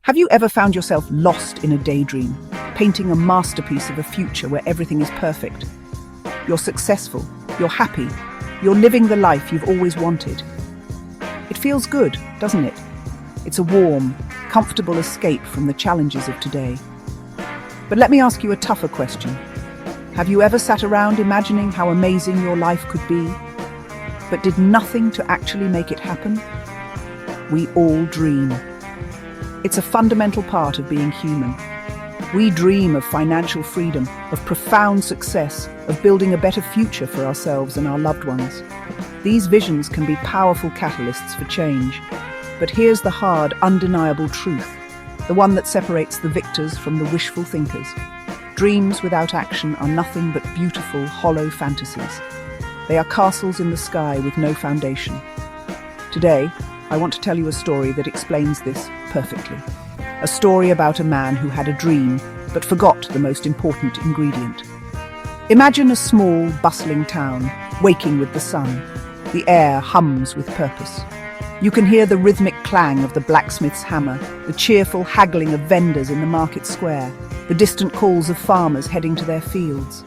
Have you ever found yourself lost in a daydream, painting a masterpiece of a future where everything is perfect? You're successful, you're happy, you're living the life you've always wanted. It feels good, doesn't it? It's a warm, comfortable escape from the challenges of today. But let me ask you a tougher question. Have you ever sat around imagining how amazing your life could be, but did nothing to actually make it happen? We all dream. It's a fundamental part of being human. We dream of financial freedom, of profound success, of building a better future for ourselves and our loved ones. These visions can be powerful catalysts for change. But here's the hard, undeniable truth, the one that separates the victors from the wishful thinkers. Dreams without action are nothing but beautiful, hollow fantasies. They are castles in the sky with no foundation. Today, I want to tell you a story that explains this perfectly. A story about a man who had a dream, but forgot the most important ingredient. Imagine a small, bustling town, waking with the sun. The air hums with purpose. You can hear the rhythmic clang of the blacksmith's hammer, the cheerful haggling of vendors in the market square, the distant calls of farmers heading to their fields.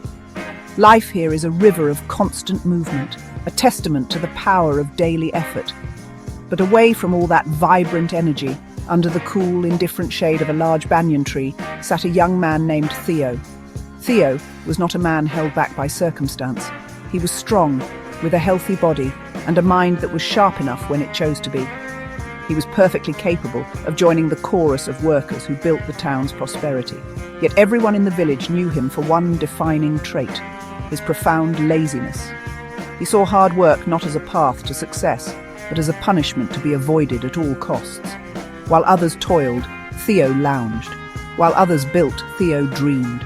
Life here is a river of constant movement, a testament to the power of daily effort. But away from all that vibrant energy, under the cool, indifferent shade of a large banyan tree, sat a young man named Theo. Theo was not a man held back by circumstance. He was strong, with a healthy body, and a mind that was sharp enough when it chose to be. He was perfectly capable of joining the chorus of workers who built the town's prosperity. Yet everyone in the village knew him for one defining trait: his profound laziness. He saw hard work not as a path to success, but as a punishment to be avoided at all costs. While others toiled, Theo lounged. While others built, Theo dreamed.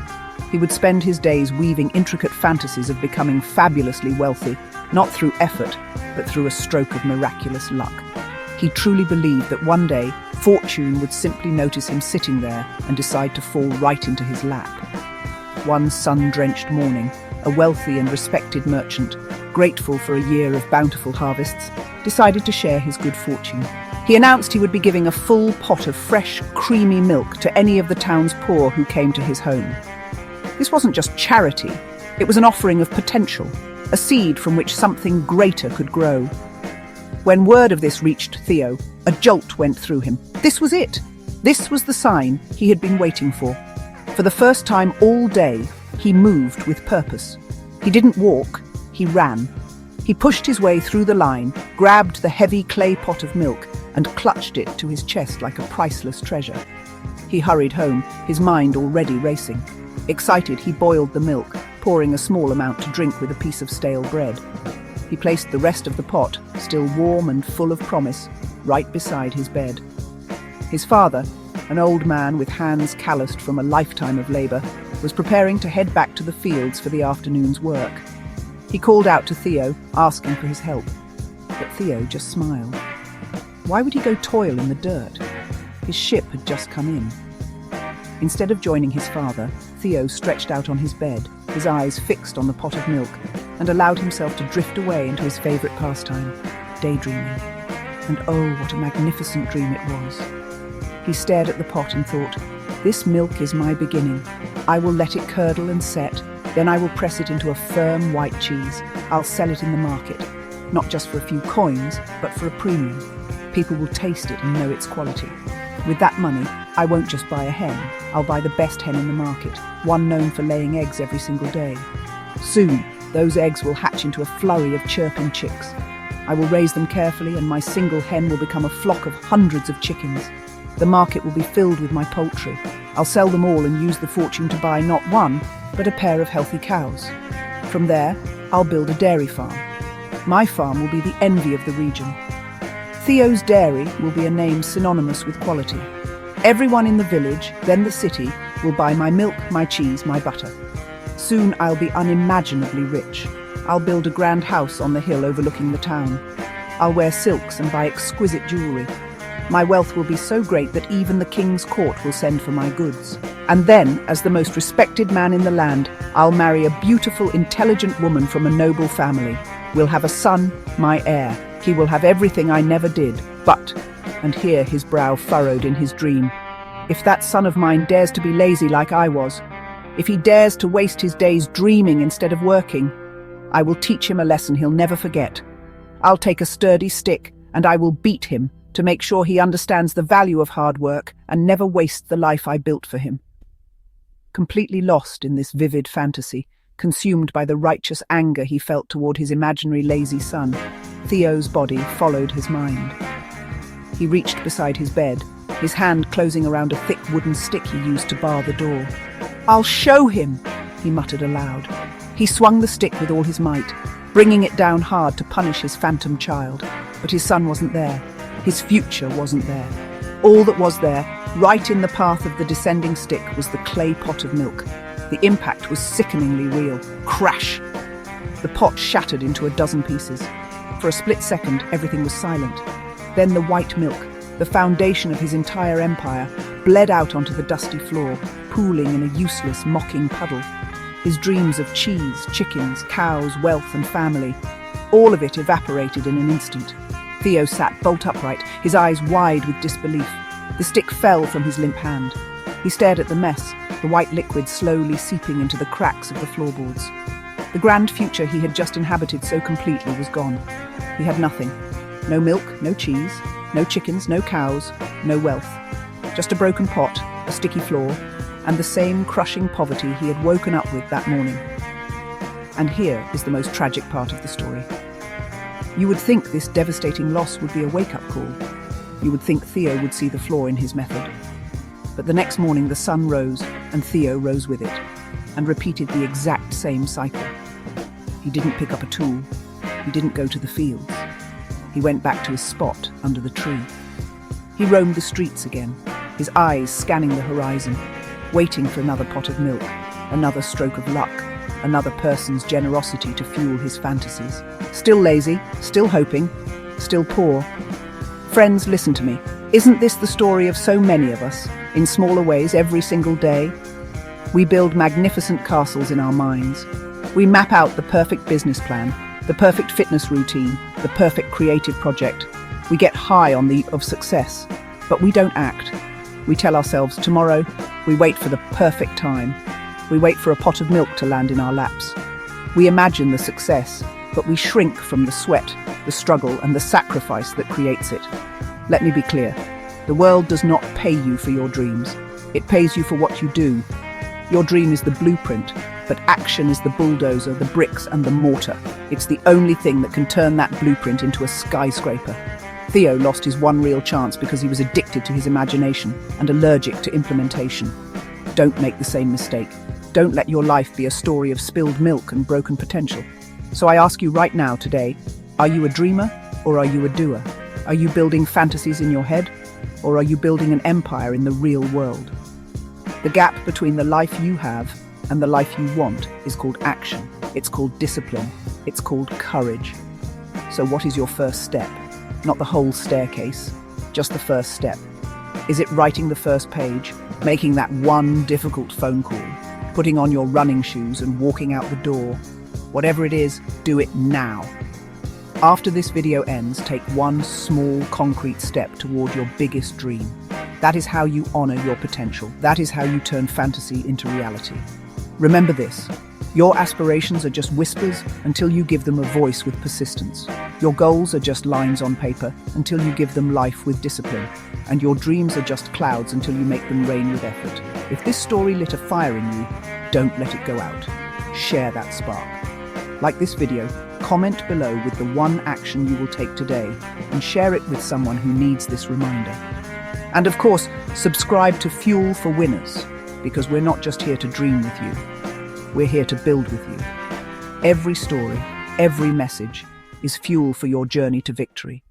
He would spend his days weaving intricate fantasies of becoming fabulously wealthy, not through effort, but through a stroke of miraculous luck. He truly believed that one day, fortune would simply notice him sitting there and decide to fall right into his lap. One sun-drenched morning, a wealthy and respected merchant, grateful for a year of bountiful harvests, decided to share his good fortune. He announced he would be giving a full pot of fresh, creamy milk to any of the town's poor who came to his home. This wasn't just charity, it was an offering of potential, a seed from which something greater could grow. When word of this reached Theo, a jolt went through him. This was it. This was the sign he had been waiting for. For the first time all day, he moved with purpose. He didn't walk, he ran. He pushed his way through the line, grabbed the heavy clay pot of milk, and clutched it to his chest like a priceless treasure. He hurried home, his mind already racing. Excited, he boiled the milk, pouring a small amount to drink with a piece of stale bread. He placed the rest of the pot, still warm and full of promise, right beside his bed. His father, an old man with hands calloused from a lifetime of labor, was preparing to head back to the fields for the afternoon's work. He called out to Theo, asking for his help. But Theo just smiled. Why would he go toil in the dirt? His ship had just come in. Instead of joining his father, Theo stretched out on his bed, his eyes fixed on the pot of milk, and allowed himself to drift away into his favorite pastime, daydreaming. And oh, what a magnificent dream it was. He stared at the pot and thought, this milk is my beginning. I will let it curdle and set, then I will press it into a firm white cheese. I'll sell it in the market, not just for a few coins, but for a premium. People will taste it and know its quality. With that money, I won't just buy a hen, I'll buy the best hen in the market, one known for laying eggs every single day. Soon, those eggs will hatch into a flurry of chirping chicks. I will raise them carefully, and my single hen will become a flock of hundreds of chickens. The market will be filled with my poultry. I'll sell them all and use the fortune to buy not one, but a pair of healthy cows. From there, I'll build a dairy farm. My farm will be the envy of the region. Theo's Dairy will be a name synonymous with quality. Everyone in the village, then the city, will buy my milk, my cheese, my butter. Soon I'll be unimaginably rich. I'll build a grand house on the hill overlooking the town. I'll wear silks and buy exquisite jewelry. My wealth will be so great that even the king's court will send for my goods. And then, as the most respected man in the land, I'll marry a beautiful, intelligent woman from a noble family. We'll have a son, my heir. He will have everything I never did, but, and here his brow furrowed in his dream, If that son of mine dares to be lazy like I was, if he dares to waste his days dreaming instead of working, I will teach him a lesson he'll never forget. I'll take a sturdy stick and I will beat him to make sure he understands the value of hard work and never waste the life I built for him. Completely lost in this vivid fantasy, consumed by the righteous anger he felt toward his imaginary lazy son, Theo's body followed his mind. He reached beside his bed, his hand closing around a thick wooden stick he used to bar the door. "I'll show him," he muttered aloud. He swung the stick with all his might, bringing it down hard to punish his phantom child. But his son wasn't there. His future wasn't there. All that was there, right in the path of the descending stick, was the clay pot of milk. The impact was sickeningly real. Crash! The pot shattered into a dozen pieces. For a split second, everything was silent. Then the white milk, the foundation of his entire empire, bled out onto the dusty floor, pooling in a useless, mocking puddle. His dreams of cheese, chickens, cows, wealth and family, all of it evaporated in an instant. Theo sat bolt upright, his eyes wide with disbelief. The stick fell from his limp hand. He stared at the mess, the white liquid slowly seeping into the cracks of the floorboards. The grand future he had just inhabited so completely was gone. He had nothing. No milk, no cheese, no chickens, no cows, no wealth. Just a broken pot, a sticky floor, and the same crushing poverty he had woken up with that morning. And here is the most tragic part of the story. You would think this devastating loss would be a wake-up call. You would think Theo would see the flaw in his method. But the next morning the sun rose, and Theo rose with it, and repeated the exact same cycle. He didn't pick up a tool. He didn't go to the fields. He went back to his spot under the tree. He roamed the streets again, his eyes scanning the horizon, waiting for another pot of milk, another stroke of luck, another person's generosity to fuel his fantasies. Still lazy, still hoping, still poor. Friends, listen to me. Isn't this the story of so many of us, in smaller ways every single day? We build magnificent castles in our minds. We map out the perfect business plan, the perfect fitness routine, the perfect creative project. We get high on the of success, but we don't act. We tell ourselves tomorrow. We wait for the perfect time. We wait for a pot of milk to land in our laps. We imagine the success, but we shrink from the sweat, the struggle, and the sacrifice that creates it. Let me be clear. The world does not pay you for your dreams. It pays you for what you do. Your dream is the blueprint, but action is the bulldozer, the bricks, and the mortar. It's the only thing that can turn that blueprint into a skyscraper. Theo lost his one real chance because he was addicted to his imagination and allergic to implementation. Don't make the same mistake. Don't let your life be a story of spilled milk and broken potential. So I ask you right now today, are you a dreamer or are you a doer? Are you building fantasies in your head or are you building an empire in the real world? The gap between the life you have and the life you want is called action. It's called discipline. It's called courage. So what is your first step? Not the whole staircase, just the first step. Is it writing the first page, making that one difficult phone call, putting on your running shoes and walking out the door? Whatever it is, do it now. After this video ends, take one small, concrete step toward your biggest dream. That is how you honor your potential. That is how you turn fantasy into reality. Remember this. Your aspirations are just whispers until you give them a voice with persistence. Your goals are just lines on paper until you give them life with discipline. And your dreams are just clouds until you make them rain with effort. If this story lit a fire in you, don't let it go out. Share that spark. Like this video, comment below with the one action you will take today and share it with someone who needs this reminder. And of course, subscribe to Fuel for Winners, because we're not just here to dream with you. We're here to build with you. Every story, every message is fuel for your journey to victory.